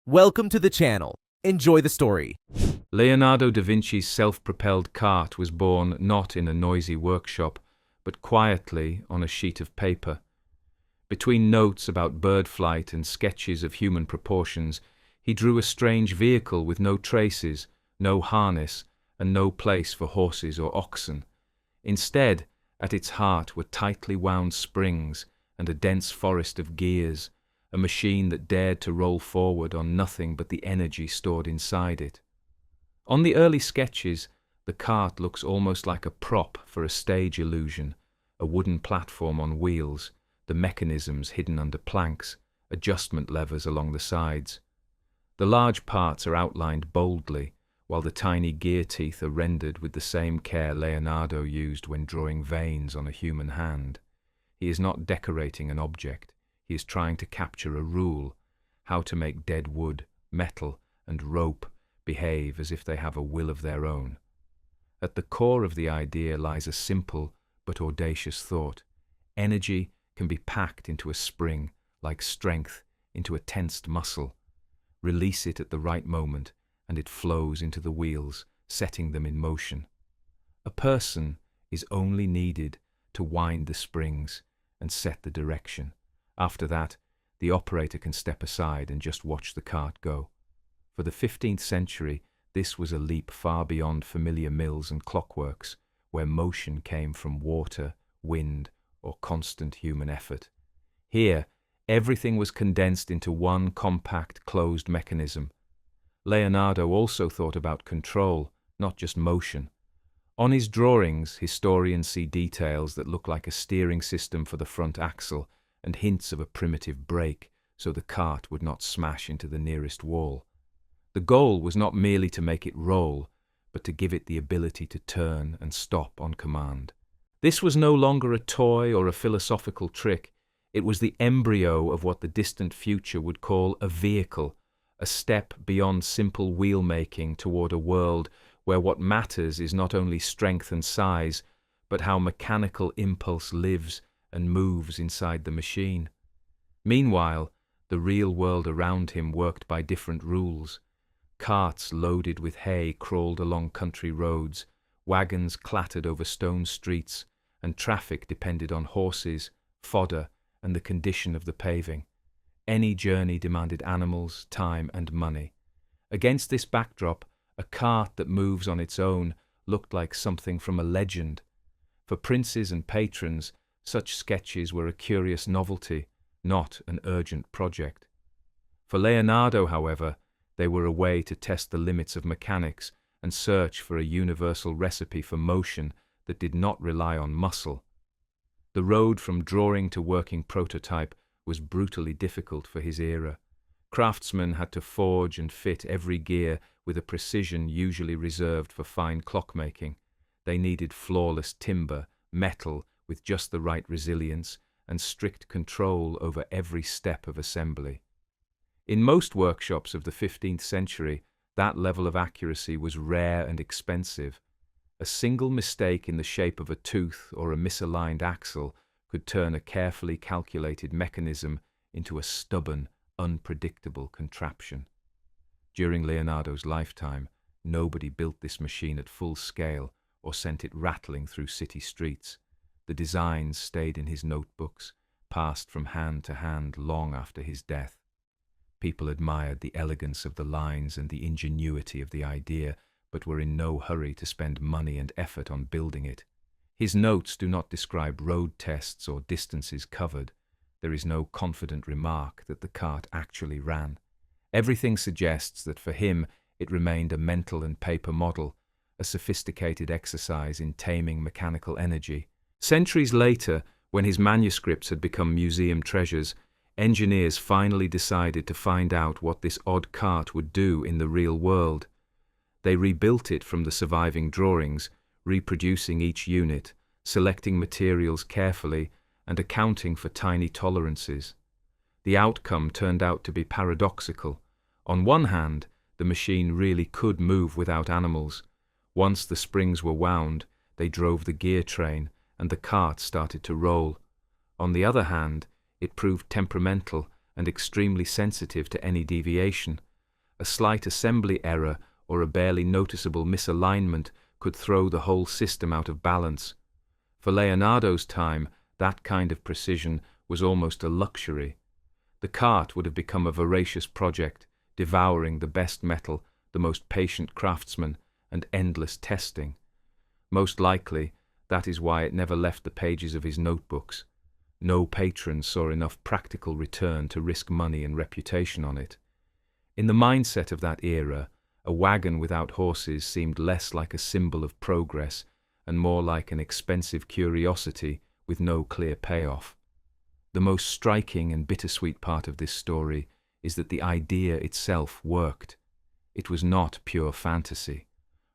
Welcome to the channel. Enjoy the story. Leonardo da Vinci's self-propelled cart was born not in a noisy workshop, but quietly on a sheet of paper. Between notes about bird flight and sketches of human proportions, he drew a strange vehicle with no traces, no harness, and no place for horses or oxen. Instead, at its heart were tightly wound springs and a dense forest of gears, a machine that dared to roll forward on nothing but the energy stored inside it. On the early sketches, the cart looks almost like a prop for a stage illusion, a wooden platform on wheels, the mechanisms hidden under planks, adjustment levers along the sides. The large parts are outlined boldly, while the tiny gear teeth are rendered with the same care Leonardo used when drawing veins on a human hand. He is not decorating an object. He is trying to capture a rule, how to make dead wood, metal, and rope behave as if they have a will of their own. At the core of the idea lies a simple but audacious thought. Energy can be packed into a spring, like strength into a tensed muscle. Release it at the right moment, and it flows into the wheels, setting them in motion. A person is only needed to wind the springs and set the direction. After that, the operator can step aside and just watch the cart go. For the 15th century, this was a leap far beyond familiar mills and clockworks, where motion came from water, wind, or constant human effort. Here, everything was condensed into one compact, closed mechanism. Leonardo also thought about control, not just motion. On his drawings, historians see details that look like a steering system for the front axle, and hints of a primitive brake, so the cart would not smash into the nearest wall. The goal was not merely to make it roll, but to give it the ability to turn and stop on command. This was no longer a toy or a philosophical trick. It was the embryo of what the distant future would call a vehicle, a step beyond simple wheel-making toward a world where what matters is not only strength and size, but how mechanical impulse lives and moves inside the machine. Meanwhile, the real world around him worked by different rules. Carts loaded with hay crawled along country roads, wagons clattered over stone streets, and traffic depended on horses, fodder, and the condition of the paving. Any journey demanded animals, time, and money. Against this backdrop, a cart that moves on its own looked like something from a legend. For princes and patrons, such sketches were a curious novelty, not an urgent project. For Leonardo, however, they were a way to test the limits of mechanics and search for a universal recipe for motion that did not rely on muscle. The road from drawing to working prototype was brutally difficult for his era. Craftsmen had to forge and fit every gear with a precision usually reserved for fine clockmaking. They needed flawless timber, metal, with just the right resilience, and strict control over every step of assembly. In most workshops of the 15th century, that level of accuracy was rare and expensive. A single mistake in the shape of a tooth or a misaligned axle could turn a carefully calculated mechanism into a stubborn, unpredictable contraption. During Leonardo's lifetime, nobody built this machine at full scale or sent it rattling through city streets. The designs stayed in his notebooks, passed from hand to hand long after his death. People admired the elegance of the lines and the ingenuity of the idea, but were in no hurry to spend money and effort on building it. His notes do not describe road tests or distances covered. There is no confident remark that the cart actually ran. Everything suggests that for him it remained a mental and paper model, a sophisticated exercise in taming mechanical energy. Centuries later, when his manuscripts had become museum treasures, engineers finally decided to find out what this odd cart would do in the real world. They rebuilt it from the surviving drawings, reproducing each unit, selecting materials carefully, and accounting for tiny tolerances. The outcome turned out to be paradoxical. On one hand, the machine really could move without animals. Once the springs were wound, they drove the gear train, and the cart started to roll. On the other hand, it proved temperamental and extremely sensitive to any deviation. A slight assembly error or a barely noticeable misalignment could throw the whole system out of balance. For Leonardo's time, that kind of precision was almost a luxury. The cart would have become a voracious project, devouring the best metal, the most patient craftsmen, and endless testing. Most likely, that is why it never left the pages of his notebooks. No patron saw enough practical return to risk money and reputation on it. In the mindset of that era, a wagon without horses seemed less like a symbol of progress and more like an expensive curiosity with no clear payoff. The most striking and bittersweet part of this story is that the idea itself worked. It was not pure fantasy.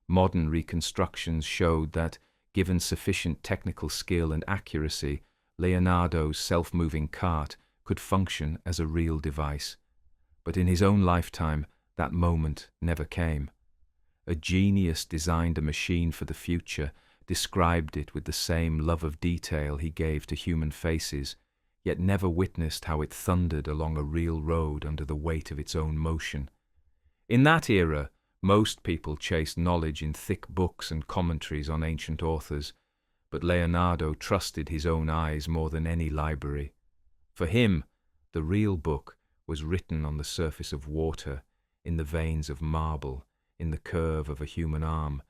Modern reconstructions showed that, given sufficient technical skill and accuracy, Leonardo's self-moving cart could function as a real device. But in his own lifetime, that moment never came. A genius designed a machine for the future, described it with the same love of detail he gave to human faces, yet never witnessed how it thundered along a real road under the weight of its own motion. In that era, most people chased knowledge in thick books and commentaries on ancient authors, but Leonardo trusted his own eyes more than any library. For him, the real book was written on the surface of water, in the veins of marble, in the curve of a human arm,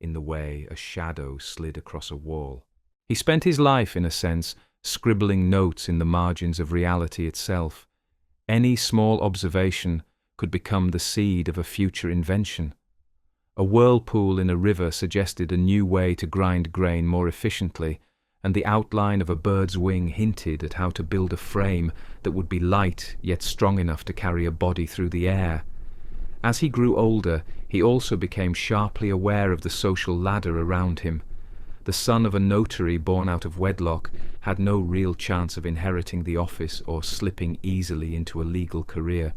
in the way a shadow slid across a wall. He spent his life, in a sense, scribbling notes in the margins of reality itself. Any small observation could become the seed of a future invention. A whirlpool in a river suggested a new way to grind grain more efficiently, and the outline of a bird's wing hinted at how to build a frame that would be light yet strong enough to carry a body through the air. As he grew older, he also became sharply aware of the social ladder around him. The son of a notary born out of wedlock had no real chance of inheriting the office or slipping easily into a legal career.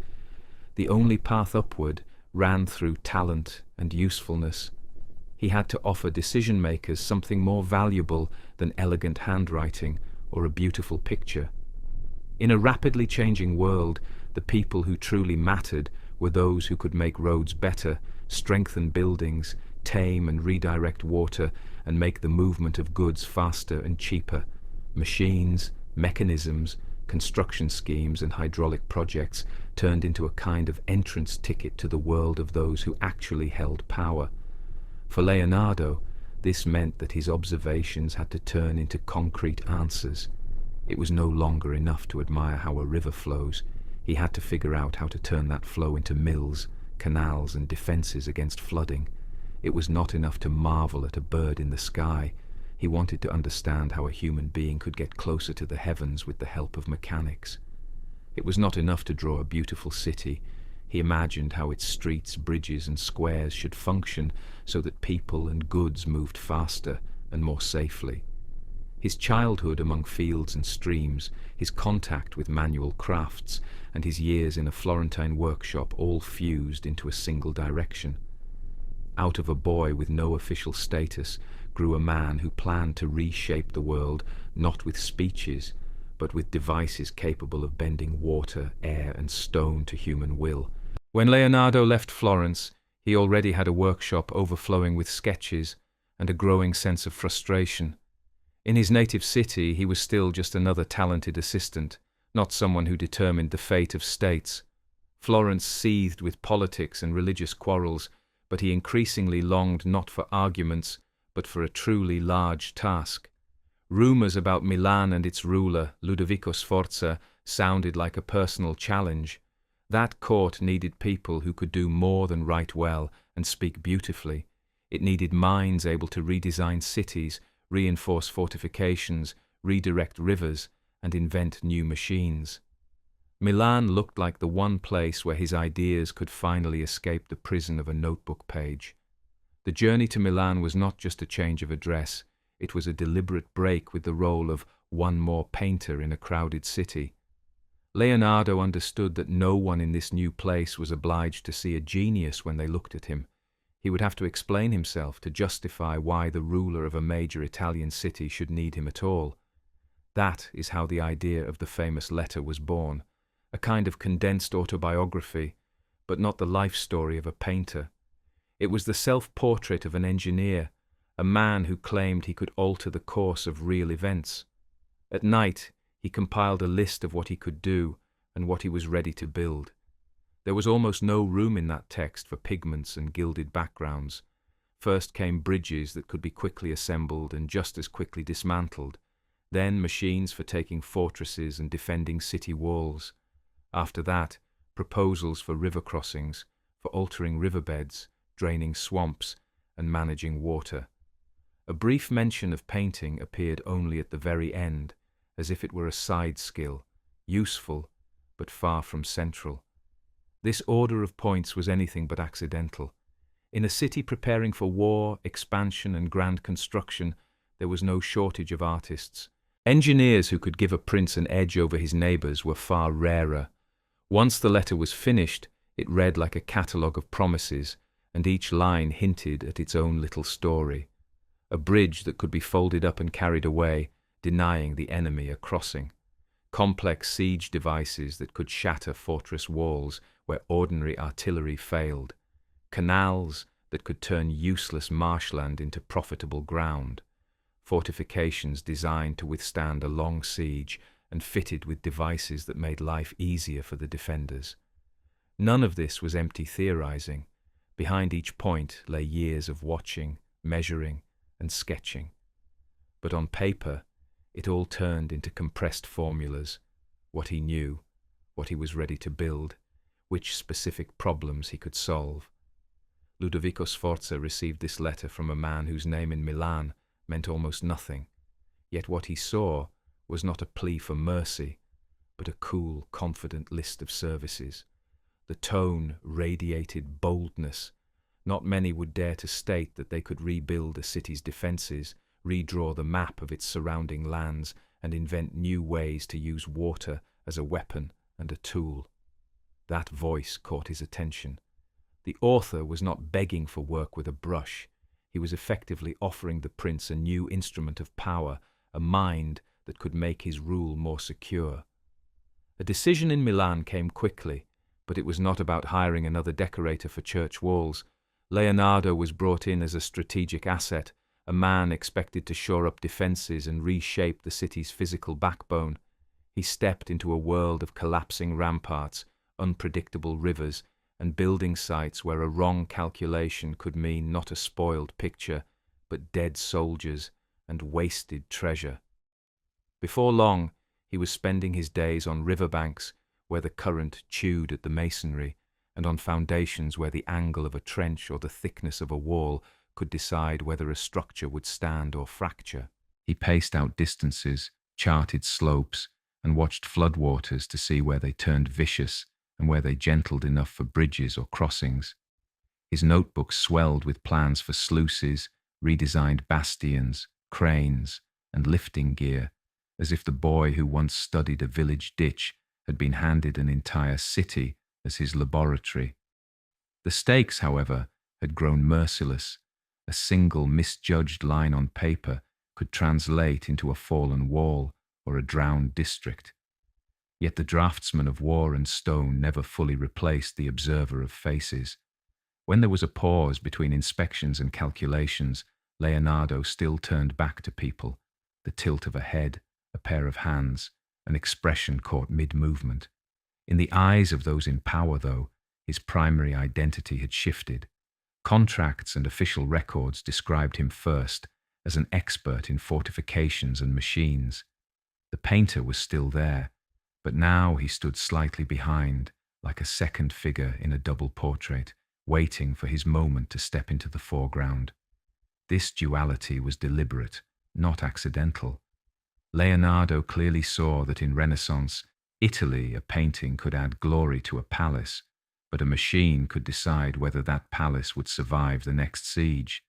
The only path upward ran through talent and usefulness. He had to offer decision-makers something more valuable than elegant handwriting or a beautiful picture. In a rapidly changing world, the people who truly mattered were those who could make roads better, strengthen buildings, tame and redirect water, and make the movement of goods faster and cheaper. Machines, mechanisms, construction schemes and hydraulic projects turned into a kind of entrance ticket to the world of those who actually held power. For Leonardo, this meant that his observations had to turn into concrete answers. It was no longer enough to admire how a river flows. He had to figure out how to turn that flow into mills, canals and defenses against flooding. It was not enough to marvel at a bird in the sky. He wanted to understand how a human being could get closer to the heavens with the help of mechanics. It was not enough to draw a beautiful city. He imagined how its streets, bridges and squares should function so that people and goods moved faster and more safely. His childhood among fields and streams, his contact with manual crafts, and his years in a Florentine workshop all fused into a single direction. Out of a boy with no official status grew a man who planned to reshape the world not with speeches, but with devices capable of bending water, air and stone to human will. When Leonardo left Florence, he already had a workshop overflowing with sketches and a growing sense of frustration. In his native city, he was still just another talented assistant, not someone who determined the fate of states. Florence seethed with politics and religious quarrels, but he increasingly longed not for arguments, but for a truly large task. Rumours about Milan and its ruler, Ludovico Sforza, sounded like a personal challenge. That court needed people who could do more than write well and speak beautifully. It needed minds able to redesign cities, reinforce fortifications, redirect rivers, and invent new machines. Milan looked like the one place where his ideas could finally escape the prison of a notebook page. The journey to Milan was not just a change of address, it was a deliberate break with the role of one more painter in a crowded city. Leonardo understood that no one in this new place was obliged to see a genius when they looked at him. He would have to explain himself to justify why the ruler of a major Italian city should need him at all. That is how the idea of the famous letter was born, a kind of condensed autobiography, but not the life story of a painter. It was the self-portrait of an engineer, a man who claimed he could alter the course of real events. At night, he compiled a list of what he could do and what he was ready to build. There was almost no room in that text for pigments and gilded backgrounds. First came bridges that could be quickly assembled and just as quickly dismantled, then machines for taking fortresses and defending city walls. After that, proposals for river crossings, for altering riverbeds, draining swamps, and managing water. A brief mention of painting appeared only at the very end, as if it were a side skill, useful, but far from central. This order of points was anything but accidental. In a city preparing for war, expansion, and grand construction, there was no shortage of artists. Engineers who could give a prince an edge over his neighbours were far rarer. Once the letter was finished, it read like a catalogue of promises, and each line hinted at its own little story. A bridge that could be folded up and carried away, denying the enemy a crossing. Complex siege devices that could shatter fortress walls where ordinary artillery failed. Canals that could turn useless marshland into profitable ground. Fortifications designed to withstand a long siege and fitted with devices that made life easier for the defenders. None of this was empty theorizing. Behind each point lay years of watching, measuring, and sketching. But on paper, it all turned into compressed formulas: what he knew, what he was ready to build, which specific problems he could solve. Ludovico Sforza received this letter from a man whose name in Milan meant almost nothing, yet what he saw was not a plea for mercy, but a cool, confident list of services. The tone radiated boldness. Not many would dare to state that they could rebuild a city's defences, redraw the map of its surrounding lands, and invent new ways to use water as a weapon and a tool. That voice caught his attention. The author was not begging for work with a brush. He was effectively offering the prince a new instrument of power, a mind that could make his rule more secure. A decision in Milan came quickly, but it was not about hiring another decorator for church walls. Leonardo was brought in as a strategic asset, a man expected to shore up defences and reshape the city's physical backbone. He stepped into a world of collapsing ramparts, unpredictable rivers, and building sites where a wrong calculation could mean not a spoiled picture, but dead soldiers and wasted treasure. Before long, he was spending his days on riverbanks where the current chewed at the masonry, and on foundations where the angle of a trench or the thickness of a wall could decide whether a structure would stand or fracture. He paced out distances, charted slopes, and watched floodwaters to see where they turned vicious and where they gentled enough for bridges or crossings. His notebook swelled with plans for sluices, redesigned bastions, cranes, and lifting gear, as if the boy who once studied a village ditch had been handed an entire city as his laboratory. The stakes, however, had grown merciless. A single misjudged line on paper could translate into a fallen wall or a drowned district. Yet the draftsman of war and stone never fully replaced the observer of faces. When there was a pause between inspections and calculations, Leonardo still turned back to people, the tilt of a head, a pair of hands, an expression caught mid-movement. In the eyes of those in power, though, his primary identity had shifted. Contracts and official records described him first as an expert in fortifications and machines. The painter was still there, but now he stood slightly behind, like a second figure in a double portrait, waiting for his moment to step into the foreground. This duality was deliberate, not accidental. Leonardo clearly saw that in Renaissance Italy, a painting could add glory to a palace, but a machine could decide whether that palace would survive the next siege.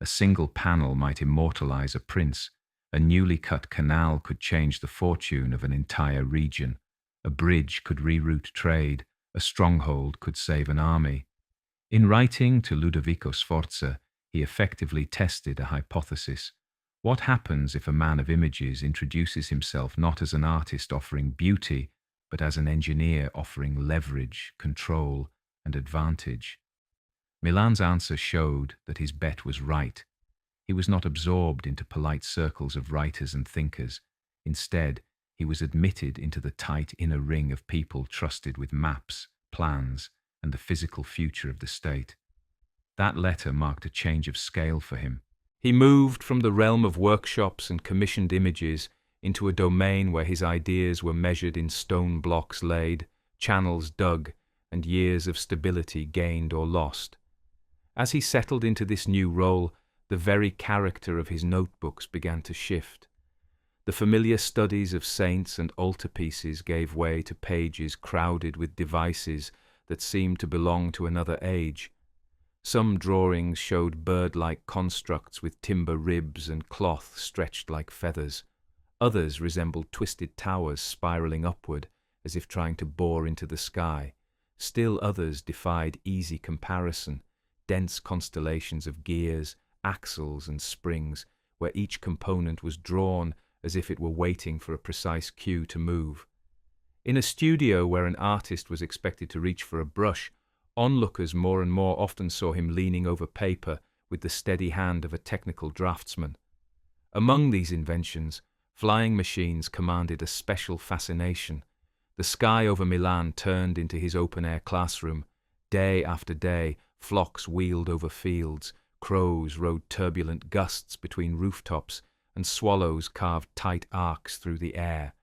A single panel might immortalize a prince. A newly cut canal could change the fortune of an entire region. A bridge could reroute trade. A stronghold could save an army. In writing to Ludovico Sforza, he effectively tested a hypothesis. What happens if a man of images introduces himself not as an artist offering beauty, but as an engineer offering leverage, control, and advantage. Milan's answer showed that his bet was right. He was not absorbed into polite circles of writers and thinkers. Instead, he was admitted into the tight inner ring of people trusted with maps, plans, and the physical future of the state. That letter marked a change of scale for him. He moved from the realm of workshops and commissioned images into a domain where his ideas were measured in stone blocks laid, channels dug, and years of stability gained or lost. As he settled into this new role, the very character of his notebooks began to shift. The familiar studies of saints and altarpieces gave way to pages crowded with devices that seemed to belong to another age. Some drawings showed bird-like constructs with timber ribs and cloth stretched like feathers. Others resembled twisted towers spiraling upward, as if trying to bore into the sky. Still others defied easy comparison, dense constellations of gears, axles and springs, where each component was drawn as if it were waiting for a precise cue to move. In a studio where an artist was expected to reach for a brush, onlookers more and more often saw him leaning over paper with the steady hand of a technical draftsman. Among these inventions, flying machines commanded a special fascination. The sky over Milan turned into his open-air classroom. Day after day, flocks wheeled over fields, crows rode turbulent gusts between rooftops, and swallows carved tight arcs through the air.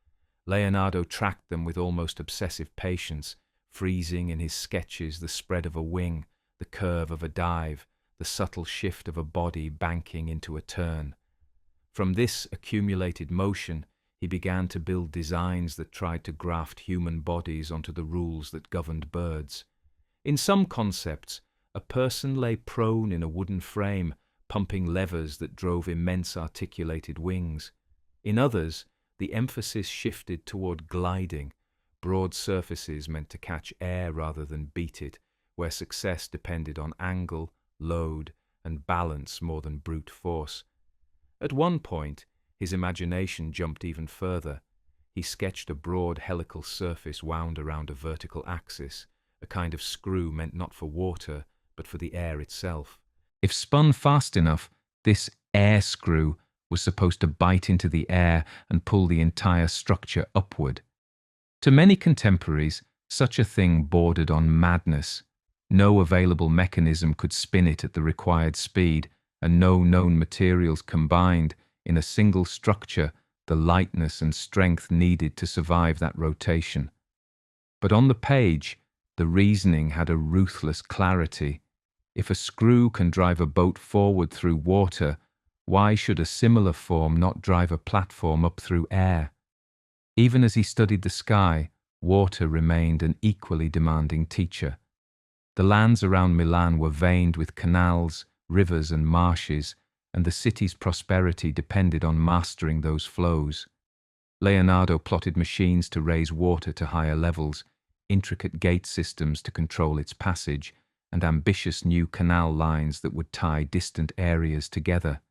Leonardo tracked them with almost obsessive patience, freezing in his sketches the spread of a wing, the curve of a dive, the subtle shift of a body banking into a turn. From this accumulated motion, he began to build designs that tried to graft human bodies onto the rules that governed birds. In some concepts, a person lay prone in a wooden frame, pumping levers that drove immense articulated wings. In others, the emphasis shifted toward gliding, broad surfaces meant to catch air rather than beat it, where success depended on angle, load, and balance more than brute force. At one point, his imagination jumped even further. He sketched a broad helical surface wound around a vertical axis, a kind of screw meant not for water, but for the air itself. If spun fast enough, this air screw was supposed to bite into the air and pull the entire structure upward. To many contemporaries, such a thing bordered on madness. No available mechanism could spin it at the required speed, and no known materials combined in a single structure the lightness and strength needed to survive that rotation. But on the page, the reasoning had a ruthless clarity. If a screw can drive a boat forward through water, why should a similar form not drive a platform up through air? Even as he studied the sky, water remained an equally demanding teacher. The lands around Milan were veined with canals, rivers and marshes, and the city's prosperity depended on mastering those flows. Leonardo plotted machines to raise water to higher levels, intricate gate systems to control its passage, and ambitious new canal lines that would tie distant areas together.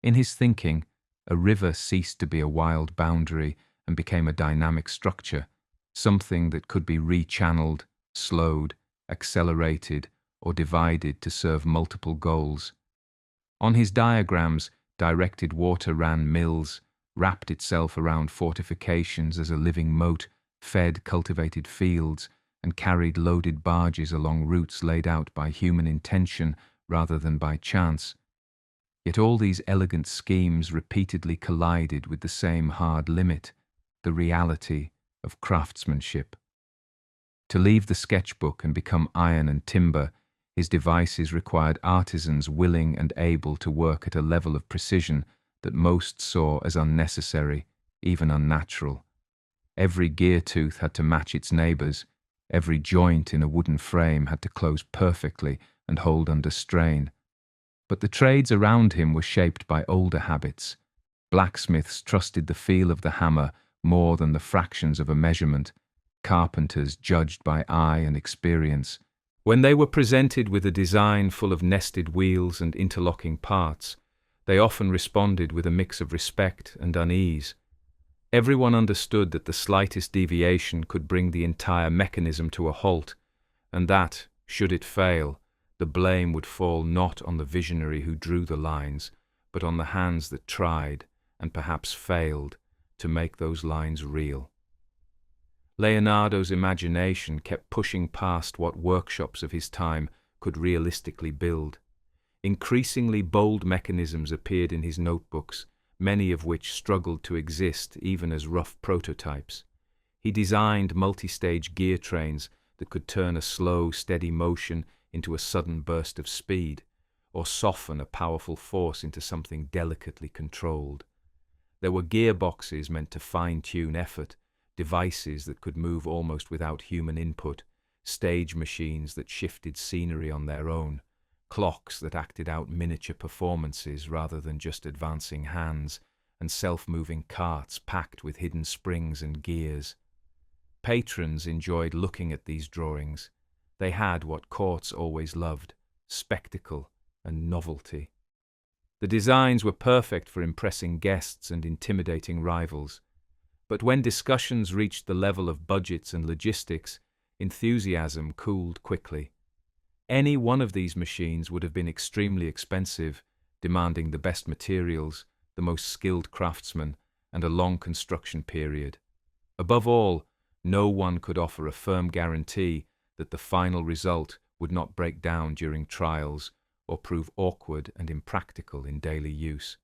In his thinking, a river ceased to be a wild boundary and became a dynamic structure, something that could be rechanneled, slowed, accelerated, or divided to serve multiple goals. On his diagrams, directed water ran mills, wrapped itself around fortifications as a living moat, fed cultivated fields, and carried loaded barges along routes laid out by human intention rather than by chance. Yet all these elegant schemes repeatedly collided with the same hard limit, the reality of craftsmanship. To leave the sketchbook and become iron and timber, his devices required artisans willing and able to work at a level of precision that most saw as unnecessary, even unnatural. Every gear tooth had to match its neighbours. Every joint in a wooden frame had to close perfectly and hold under strain. But the trades around him were shaped by older habits. Blacksmiths trusted the feel of the hammer more than the fractions of a measurement. Carpenters judged by eye and experience. When they were presented with a design full of nested wheels and interlocking parts, they often responded with a mix of respect and unease. Everyone understood that the slightest deviation could bring the entire mechanism to a halt, and that, should it fail, the blame would fall not on the visionary who drew the lines, but on the hands that tried, and perhaps failed, to make those lines real. Leonardo's imagination kept pushing past what workshops of his time could realistically build. Increasingly bold mechanisms appeared in his notebooks, many of which struggled to exist even as rough prototypes. He designed multi-stage gear trains that could turn a slow, steady motion into a sudden burst of speed, or soften a powerful force into something delicately controlled. There were gearboxes meant to fine-tune effort, devices that could move almost without human input, stage machines that shifted scenery on their own, clocks that acted out miniature performances rather than just advancing hands, and self-moving carts packed with hidden springs and gears. Patrons enjoyed looking at these drawings. They had what courts always loved: spectacle and novelty. The designs were perfect for impressing guests and intimidating rivals. But when discussions reached the level of budgets and logistics, enthusiasm cooled quickly. Any one of these machines would have been extremely expensive, demanding the best materials, the most skilled craftsmen, and a long construction period. Above all, no one could offer a firm guarantee that the final result would not break down during trials or prove awkward and impractical in daily use.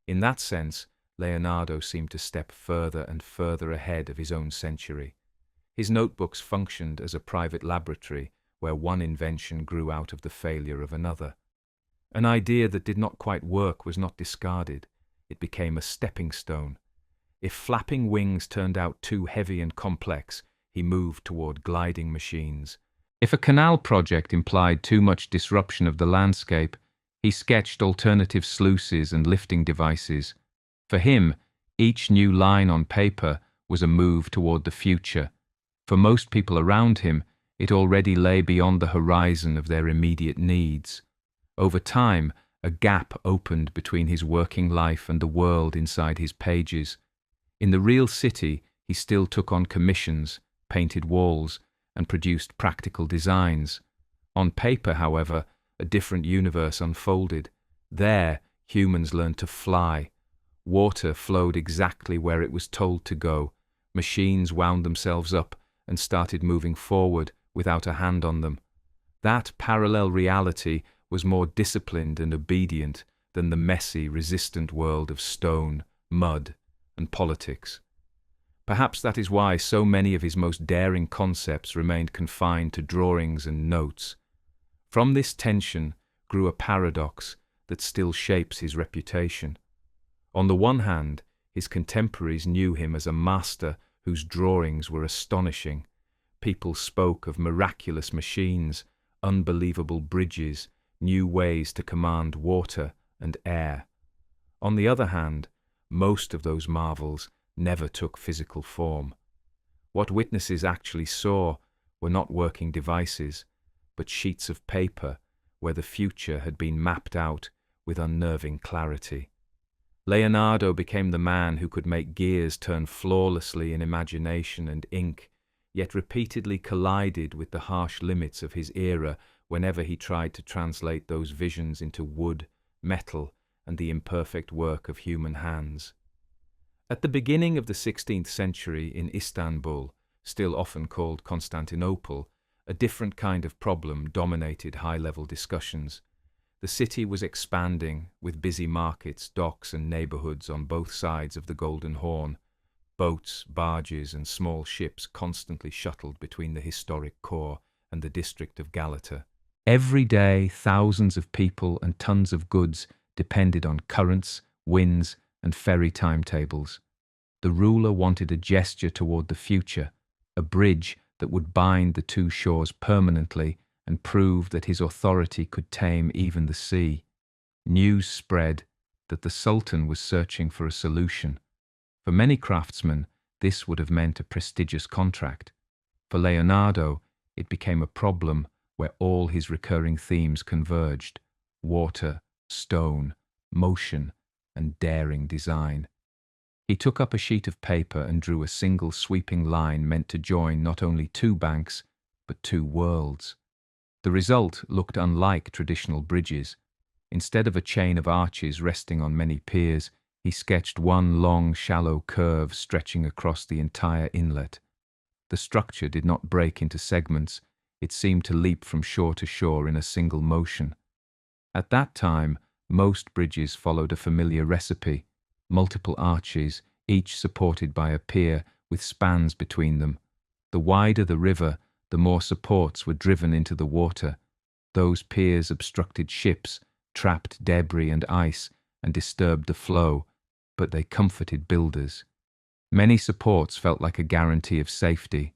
In that sense, Leonardo seemed to step further and further ahead of his own century. His notebooks functioned as a private laboratory where one invention grew out of the failure of another. An idea that did not quite work was not discarded. It became a stepping stone. If flapping wings turned out too heavy and complex, he moved toward gliding machines. If a canal project implied too much disruption of the landscape, he sketched alternative sluices and lifting devices. For him, each new line on paper was a move toward the future. For most people around him, it already lay beyond the horizon of their immediate needs. Over time, a gap opened between his working life and the world inside his pages. In the real city, he still took on commissions, painted walls, and produced practical designs. On paper, however, a different universe unfolded. There, humans learned to fly. Water flowed exactly where it was told to go. Machines wound themselves up and started moving forward without a hand on them. That parallel reality was more disciplined and obedient than the messy, resistant world of stone, mud, and politics. Perhaps that is why so many of his most daring concepts remained confined to drawings and notes. From this tension grew a paradox that still shapes his reputation. On the one hand, his contemporaries knew him as a master whose drawings were astonishing. People spoke of miraculous machines, unbelievable bridges, new ways to command water and air. On the other hand, most of those marvels never took physical form. What witnesses actually saw were not working devices, but sheets of paper where the future had been mapped out with unnerving clarity. Leonardo became the man who could make gears turn flawlessly in imagination and ink, yet repeatedly collided with the harsh limits of his era whenever he tried to translate those visions into wood, metal, and the imperfect work of human hands. At the beginning of the 16th century in Istanbul, still often called Constantinople, a different kind of problem dominated high-level discussions. The city was expanding, with busy markets, docks, and neighborhoods on both sides of the Golden Horn. Boats, barges, and small ships constantly shuttled between the historic core and the district of Galata. Every day, thousands of people and tons of goods depended on currents, winds, and ferry timetables. The ruler wanted a gesture toward the future, a bridge that would bind the two shores permanently and prove that his authority could tame even the sea. News spread that the Sultan was searching for a solution. For many craftsmen, this would have meant a prestigious contract. For Leonardo, it became a problem where all his recurring themes converged: water, stone, motion, and daring design. He took up a sheet of paper and drew a single sweeping line meant to join not only two banks, but two worlds. The result looked unlike traditional bridges. Instead of a chain of arches resting on many piers, he sketched one long, shallow curve stretching across the entire inlet. The structure did not break into segments, it seemed to leap from shore to shore in a single motion. At that time, most bridges followed a familiar recipe: multiple arches, each supported by a pier with spans between them. The wider the river, the more supports were driven into the water. Those piers obstructed ships, trapped debris and ice, and disturbed the flow, but they comforted builders. Many supports felt like a guarantee of safety.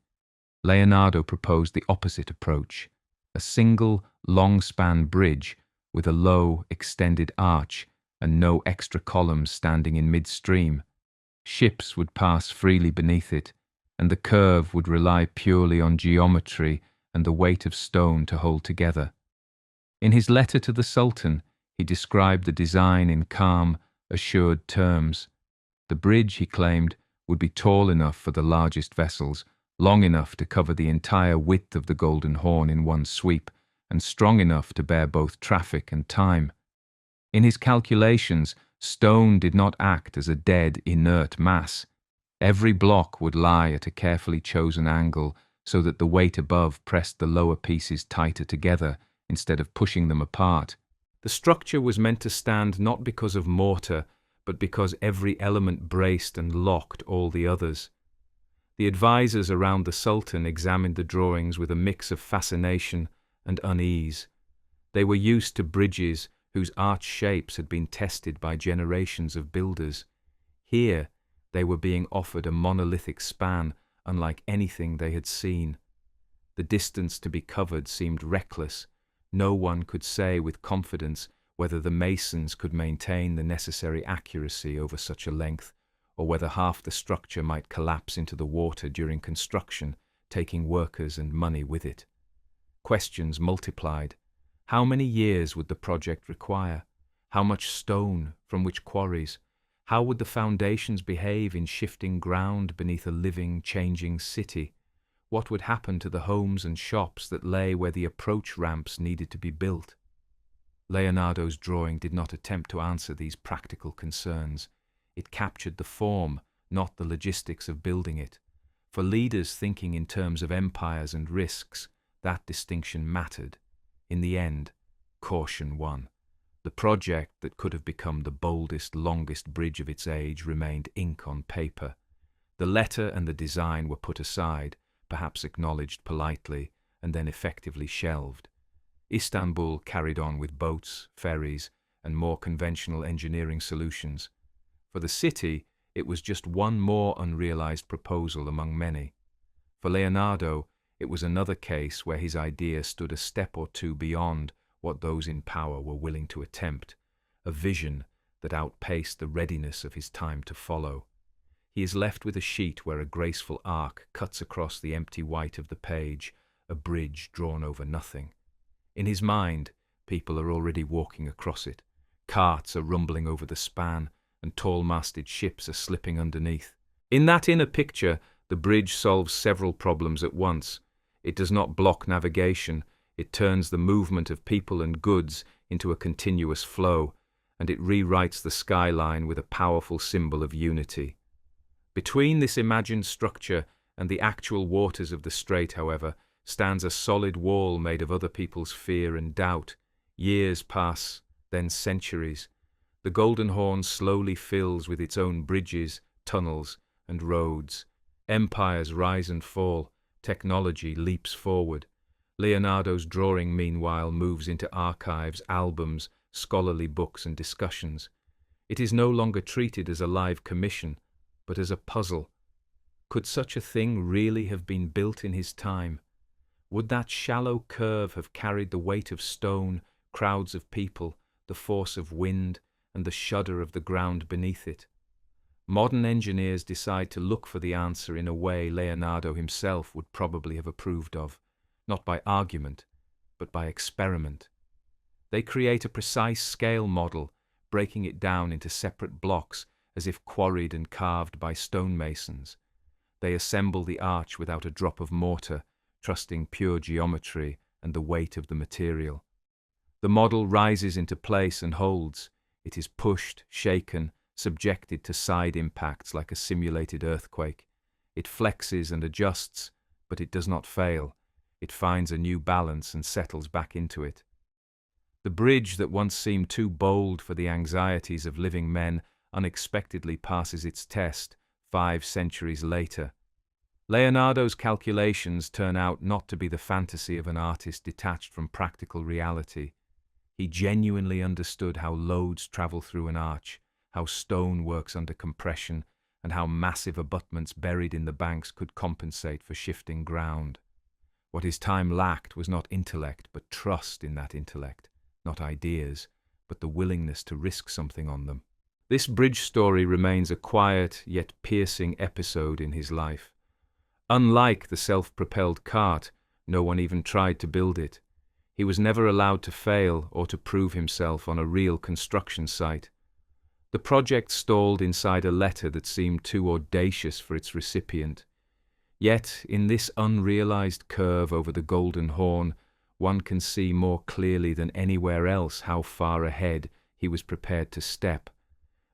Leonardo proposed the opposite approach: a single, long-span bridge with a low, extended arch and no extra columns standing in midstream. Ships would pass freely beneath it, and the curve would rely purely on geometry and the weight of stone to hold together. In his letter to the Sultan, he described the design in calm, assured terms. The bridge, he claimed, would be tall enough for the largest vessels, long enough to cover the entire width of the Golden Horn in one sweep, and strong enough to bear both traffic and time. In his calculations, stone did not act as a dead, inert mass. Every block would lie at a carefully chosen angle so that the weight above pressed the lower pieces tighter together instead of pushing them apart. The structure was meant to stand not because of mortar, but because every element braced and locked all the others. The advisors around the Sultan examined the drawings with a mix of fascination and unease. They were used to bridges whose arch shapes had been tested by generations of builders. Here, they were being offered a monolithic span unlike anything they had seen. The distance to be covered seemed reckless. No one could say with confidence whether the masons could maintain the necessary accuracy over such a length, or whether half the structure might collapse into the water during construction, taking workers and money with it. Questions multiplied. How many years would the project require? How much stone? From which quarries? How would the foundations behave in shifting ground beneath a living, changing city? What would happen to the homes and shops that lay where the approach ramps needed to be built? Leonardo's drawing did not attempt to answer these practical concerns. It captured the form, not the logistics of building it. For leaders thinking in terms of empires and risks, that distinction mattered. In the end, caution won. The project that could have become the boldest, longest bridge of its age remained ink on paper. The letter and the design were put aside, perhaps acknowledged politely, and then effectively shelved. Istanbul carried on with boats, ferries, and more conventional engineering solutions. For the city, it was just one more unrealized proposal among many. For Leonardo, it was another case where his idea stood a step or two beyond what those in power were willing to attempt, a vision that outpaced the readiness of his time to follow. He is left with a sheet where a graceful arc cuts across the empty white of the page, a bridge drawn over nothing. In his mind, people are already walking across it. Carts are rumbling over the span, and tall-masted ships are slipping underneath. In that inner picture, the bridge solves several problems at once. It does not block navigation, it turns the movement of people and goods into a continuous flow, and it rewrites the skyline with a powerful symbol of unity. Between this imagined structure and the actual waters of the strait, however, stands a solid wall made of other people's fear and doubt. Years pass, then centuries. The Golden Horn slowly fills with its own bridges, tunnels, and roads. Empires rise and fall. Technology leaps forward. Leonardo's drawing, meanwhile, moves into archives, albums, scholarly books, and discussions. It is no longer treated as a live commission, but as a puzzle. Could such a thing really have been built in his time? Would that shallow curve have carried the weight of stone, crowds of people, the force of wind, and the shudder of the ground beneath it? Modern engineers decide to look for the answer in a way Leonardo himself would probably have approved of, not by argument, but by experiment. They create a precise scale model, breaking it down into separate blocks as if quarried and carved by stonemasons. They assemble the arch without a drop of mortar, trusting pure geometry and the weight of the material. The model rises into place and holds. It is pushed, shaken, subjected to side impacts like a simulated earthquake. It flexes and adjusts, but it does not fail. It finds a new balance and settles back into it. The bridge that once seemed too bold for the anxieties of living men unexpectedly passes its test 5 centuries later. Leonardo's calculations turn out not to be the fantasy of an artist detached from practical reality. He genuinely understood how loads travel through an arch, how stone works under compression, and how massive abutments buried in the banks could compensate for shifting ground. What his time lacked was not intellect, but trust in that intellect, not ideas, but the willingness to risk something on them. This bridge story remains a quiet yet piercing episode in his life. Unlike the self-propelled cart, no one even tried to build it. He was never allowed to fail or to prove himself on a real construction site. The project stalled inside a letter that seemed too audacious for its recipient. Yet, in this unrealized curve over the Golden Horn, one can see more clearly than anywhere else how far ahead he was prepared to step,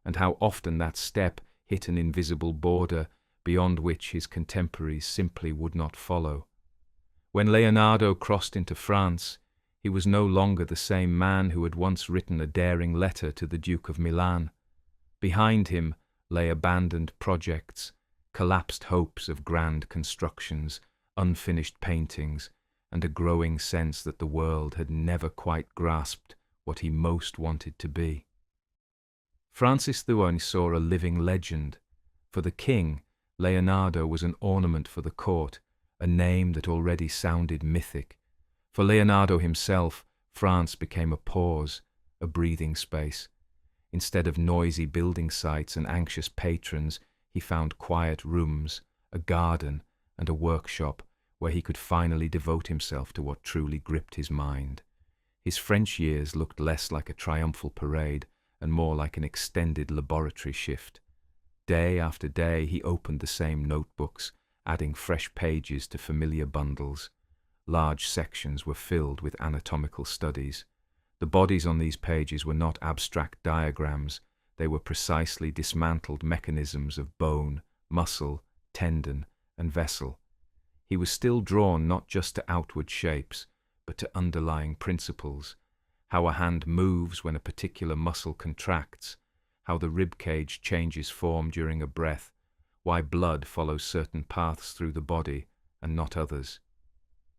and how often that step hit an invisible border beyond which his contemporaries simply would not follow. When Leonardo crossed into France, he was no longer the same man who had once written a daring letter to the Duke of Milan. Behind him lay abandoned projects, collapsed hopes of grand constructions, unfinished paintings, and a growing sense that the world had never quite grasped what he most wanted to be. Francis I saw a living legend. For the king, Leonardo was an ornament for the court, a name that already sounded mythic. For Leonardo himself, France became a pause, a breathing space. Instead of noisy building sites and anxious patrons, he found quiet rooms, a garden, and a workshop where he could finally devote himself to what truly gripped his mind. His French years looked less like a triumphal parade and more like an extended laboratory shift. Day after day he opened the same notebooks, adding fresh pages to familiar bundles. Large sections were filled with anatomical studies. The bodies on these pages were not abstract diagrams, they were precisely dismantled mechanisms of bone, muscle, tendon, and vessel. He was still drawn not just to outward shapes, but to underlying principles, how a hand moves when a particular muscle contracts, how the rib cage changes form during a breath, why blood follows certain paths through the body and not others.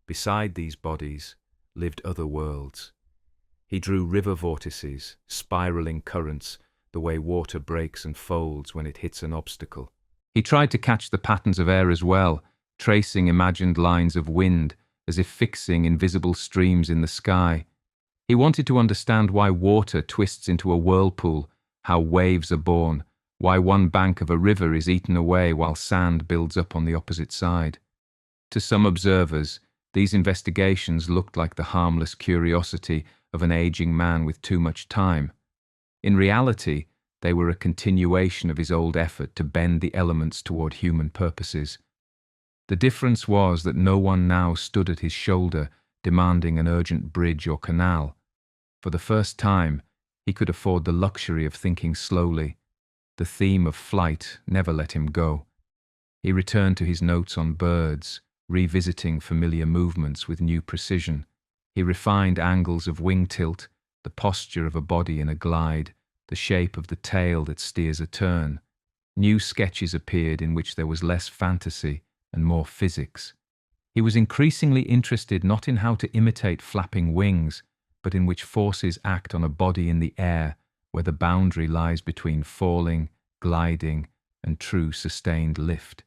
Beside these bodies lived other worlds. He drew river vortices, spiraling currents, the way water breaks and folds when it hits an obstacle. He tried to catch the patterns of air as well, tracing imagined lines of wind, as if fixing invisible streams in the sky. He wanted to understand why water twists into a whirlpool, how waves are born, why one bank of a river is eaten away while sand builds up on the opposite side. To some observers, these investigations looked like the harmless curiosity of an aging man with too much time. In reality, they were a continuation of his old effort to bend the elements toward human purposes. The difference was that no one now stood at his shoulder demanding an urgent bridge or canal. For the first time, he could afford the luxury of thinking slowly. The theme of flight never let him go. He returned to his notes on birds, revisiting familiar movements with new precision. He refined angles of wing tilt, the posture of a body in a glide, the shape of the tail that steers a turn. New sketches appeared in which there was less fantasy and more physics. He was increasingly interested not in how to imitate flapping wings, but in which forces act on a body in the air, where the boundary lies between falling, gliding, and true sustained lift.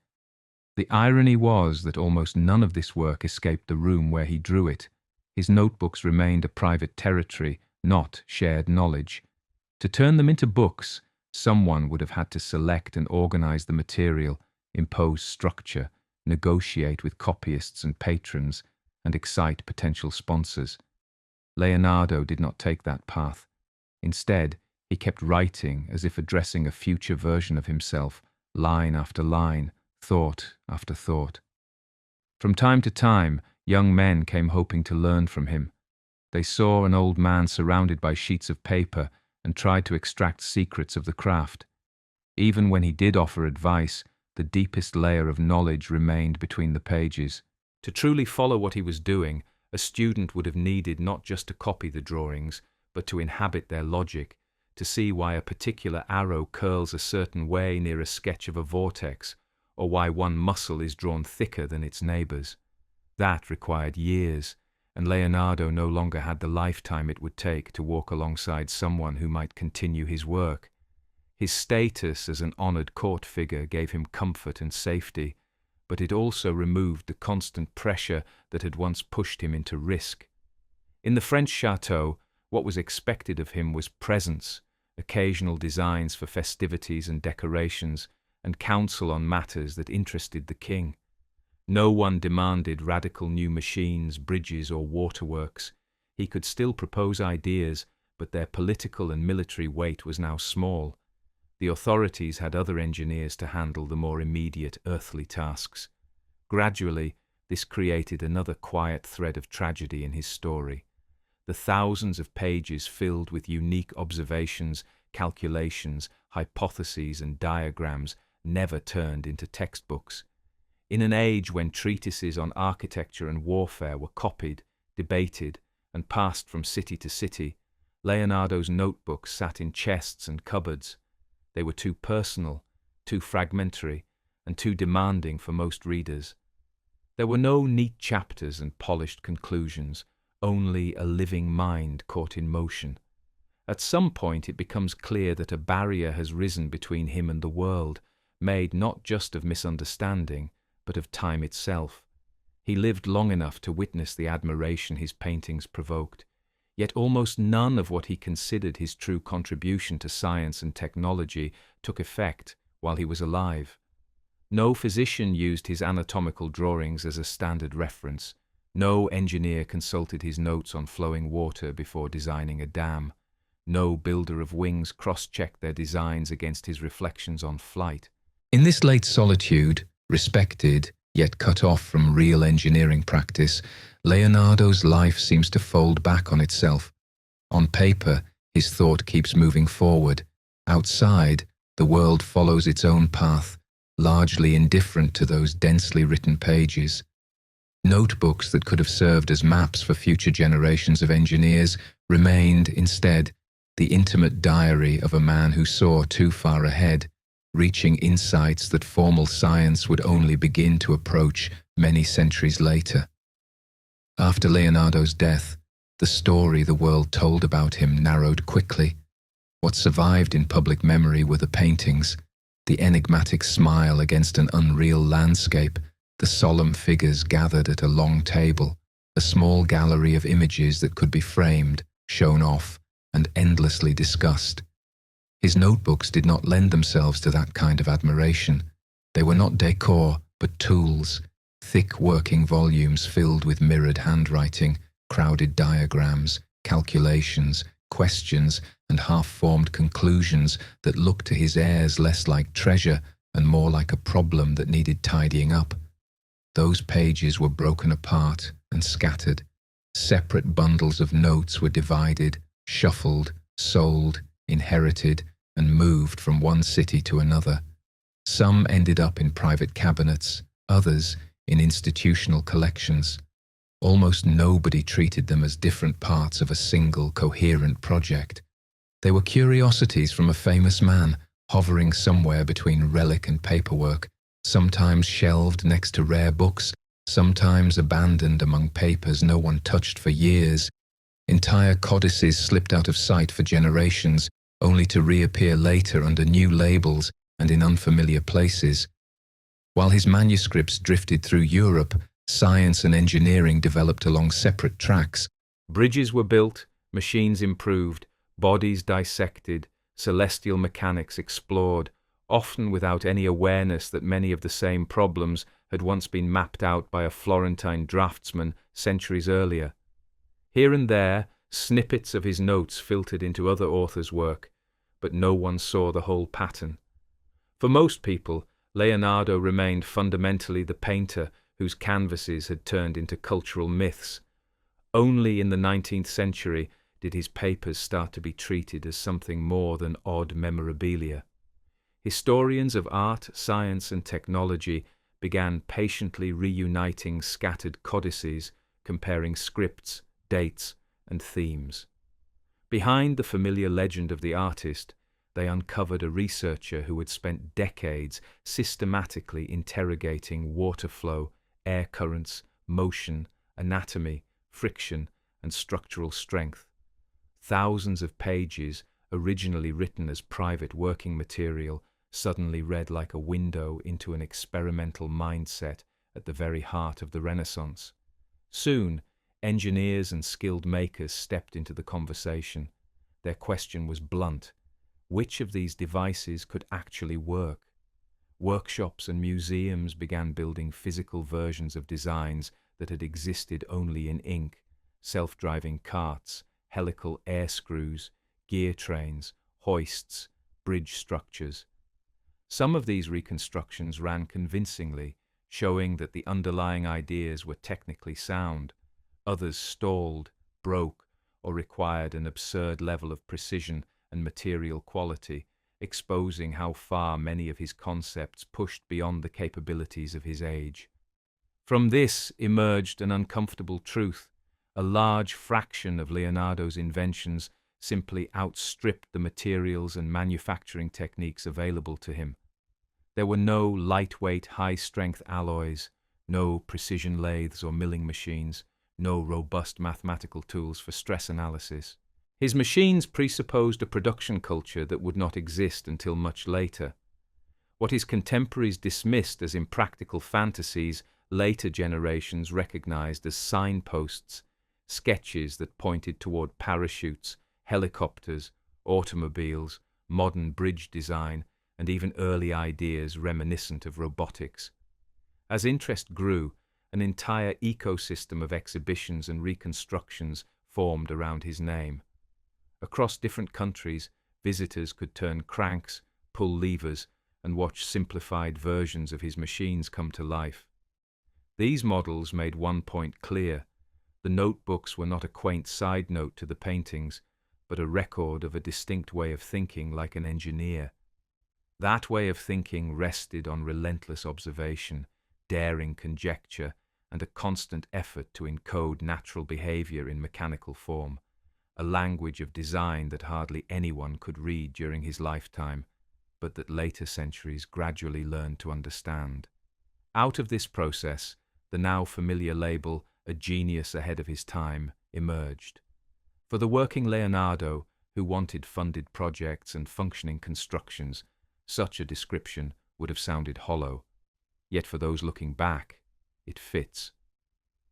The irony was that almost none of this work escaped the room where he drew it. His notebooks remained a private territory, not shared knowledge. To turn them into books, someone would have had to select and organize the material, impose structure, negotiate with copyists and patrons, and excite potential sponsors. Leonardo did not take that path. Instead, he kept writing as if addressing a future version of himself, line after line, thought after thought. From time to time, Young men came hoping to learn from him. They saw an old man surrounded by sheets of paper and tried to extract secrets of the craft. Even when he did offer advice, the deepest layer of knowledge remained between the pages. To truly follow what he was doing, a student would have needed not just to copy the drawings, but to inhabit their logic, to see why a particular arrow curls a certain way near a sketch of a vortex, or why one muscle is drawn thicker than its neighbors. That required years, and Leonardo no longer had the lifetime it would take to walk alongside someone who might continue his work. His status as an honored court figure gave him comfort and safety, but it also removed the constant pressure that had once pushed him into risk. In the French chateau, what was expected of him was presence, occasional designs for festivities and decorations, and counsel on matters that interested the king. No one demanded radical new machines, bridges, or waterworks. He could still propose ideas, but their political and military weight was now small. The authorities had other engineers to handle the more immediate earthly tasks. Gradually, this created another quiet thread of tragedy in his story. The thousands of pages filled with unique observations, calculations, hypotheses, and diagrams never turned into textbooks. In an age when treatises on architecture and warfare were copied, debated, and passed from city to city, Leonardo's notebooks sat in chests and cupboards. They were too personal, too fragmentary, and too demanding for most readers. There were no neat chapters and polished conclusions, only a living mind caught in motion. At some point it becomes clear that a barrier has risen between him and the world, made not just of misunderstanding, but of time itself. He lived long enough to witness the admiration his paintings provoked, yet almost none of what he considered his true contribution to science and technology took effect while he was alive. No physician used his anatomical drawings as a standard reference. No engineer consulted his notes on flowing water before designing a dam. No builder of wings cross-checked their designs against his reflections on flight. In this late solitude, respected, yet cut off from real engineering practice, Leonardo's life seems to fold back on itself. On paper, his thought keeps moving forward. Outside, the world follows its own path, largely indifferent to those densely written pages. Notebooks that could have served as maps for future generations of engineers remained, instead, the intimate diary of a man who saw too far ahead, reaching insights that formal science would only begin to approach many centuries later. After Leonardo's death, the story the world told about him narrowed quickly. What survived in public memory were the paintings, the enigmatic smile against an unreal landscape, the solemn figures gathered at a long table, a small gallery of images that could be framed, shown off, and endlessly discussed. His notebooks did not lend themselves to that kind of admiration. They were not decor, but tools, thick working volumes filled with mirrored handwriting, crowded diagrams, calculations, questions, and half-formed conclusions that looked to his heirs less like treasure and more like a problem that needed tidying up. Those pages were broken apart and scattered. Separate bundles of notes were divided, shuffled, sold, inherited, and moved from one city to another. Some ended up in private cabinets, others in institutional collections. Almost nobody treated them as different parts of a single, coherent project. They were curiosities from a famous man, hovering somewhere between relic and paperwork, sometimes shelved next to rare books, sometimes abandoned among papers no one touched for years. Entire codices slipped out of sight for generations, only to reappear later under new labels and in unfamiliar places. While his manuscripts drifted through Europe, science and engineering developed along separate tracks. Bridges were built, machines improved, bodies dissected, celestial mechanics explored, often without any awareness that many of the same problems had once been mapped out by a Florentine draftsman centuries earlier. Here and there, snippets of his notes filtered into other authors' work, but no one saw the whole pattern. For most people, Leonardo remained fundamentally the painter whose canvases had turned into cultural myths. Only in the 19th century did his papers start to be treated as something more than odd memorabilia. Historians of art, science, and technology began patiently reuniting scattered codices, comparing scripts, dates, and themes. Behind the familiar legend of the artist, they uncovered a researcher who had spent decades systematically interrogating water flow, air currents, motion, anatomy, friction, and structural strength. Thousands of pages, originally written as private working material, suddenly read like a window into an experimental mindset at the very heart of the Renaissance. Soon, engineers and skilled makers stepped into the conversation. Their question was blunt: which of these devices could actually work? Workshops and museums began building physical versions of designs that had existed only in ink: self-driving carts, helical air screws, gear trains, hoists, bridge structures. Some of these reconstructions ran convincingly, showing that the underlying ideas were technically sound. Others stalled, broke, or required an absurd level of precision and material quality, exposing how far many of his concepts pushed beyond the capabilities of his age. From this emerged an uncomfortable truth: a large fraction of Leonardo's inventions simply outstripped the materials and manufacturing techniques available to him. There were no lightweight, high-strength alloys, no precision lathes or milling machines, no robust mathematical tools for stress analysis. His machines presupposed a production culture that would not exist until much later. What his contemporaries dismissed as impractical fantasies, later generations recognized as signposts, sketches that pointed toward parachutes, helicopters, automobiles, modern bridge design, and even early ideas reminiscent of robotics. As interest grew, an entire ecosystem of exhibitions and reconstructions formed around his name. Across different countries, visitors could turn cranks, pull levers, and watch simplified versions of his machines come to life. These models made one point clear: the notebooks were not a quaint side note to the paintings, but a record of a distinct way of thinking like an engineer. That way of thinking rested on relentless observation, daring conjecture, and a constant effort to encode natural behavior in mechanical form, a language of design that hardly anyone could read during his lifetime, but that later centuries gradually learned to understand. Out of this process, the now familiar label, "a genius ahead of his time," emerged. For the working Leonardo, who wanted funded projects and functioning constructions, such a description would have sounded hollow. Yet for those looking back, it fits.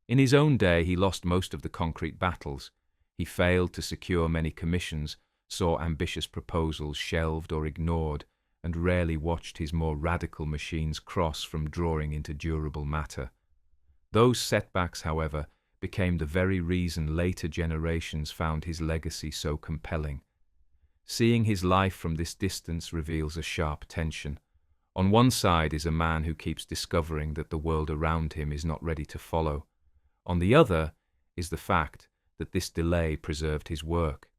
In his own day, he lost most of the concrete battles. He failed to secure many commissions, saw ambitious proposals shelved or ignored, and rarely watched his more radical machines cross from drawing into durable matter. Those setbacks, however, became the very reason later generations found his legacy so compelling. Seeing his life from this distance reveals a sharp tension. On one side is a man who keeps discovering that the world around him is not ready to follow. On the other is the fact that this delay preserved his work.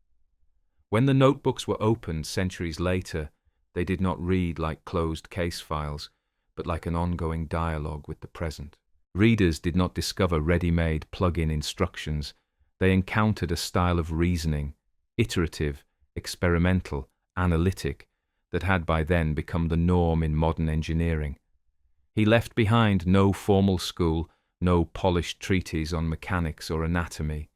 When the notebooks were opened centuries later, they did not read like closed case files, but like an ongoing dialogue with the present. Readers did not discover ready-made plug-in instructions. They encountered a style of reasoning, iterative, experimental, analytic, that had by then become the norm in modern engineering. He left behind no formal school, no polished treatise on mechanics or anatomy.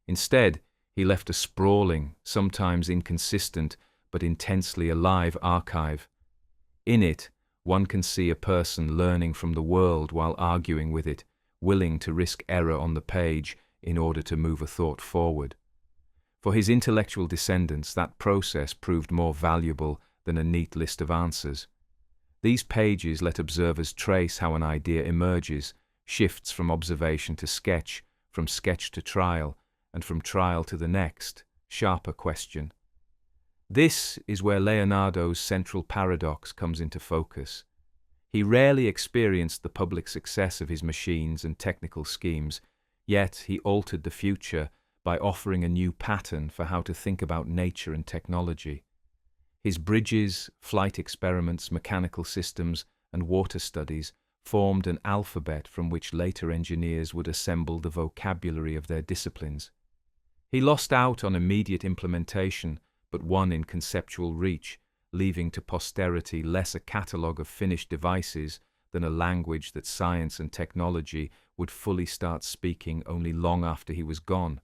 Instead, he left a sprawling, sometimes inconsistent, but intensely alive archive. In it, one can see a person learning from the world while arguing with it, willing to risk error on the page in order to move a thought forward. For his intellectual descendants, that process proved more valuable than a neat list of answers. These pages let observers trace how an idea emerges, shifts from observation to sketch, from sketch to trial, and from trial to the next, sharper question. This is where Leonardo's central paradox comes into focus. He rarely experienced the public success of his machines and technical schemes, yet he altered the future by offering a new pattern for how to think about nature and technology. His bridges, flight experiments, mechanical systems, and water studies formed an alphabet from which later engineers would assemble the vocabulary of their disciplines. He lost out on immediate implementation, but won in conceptual reach, leaving to posterity less a catalogue of finished devices than a language that science and technology would fully start speaking only long after he was gone.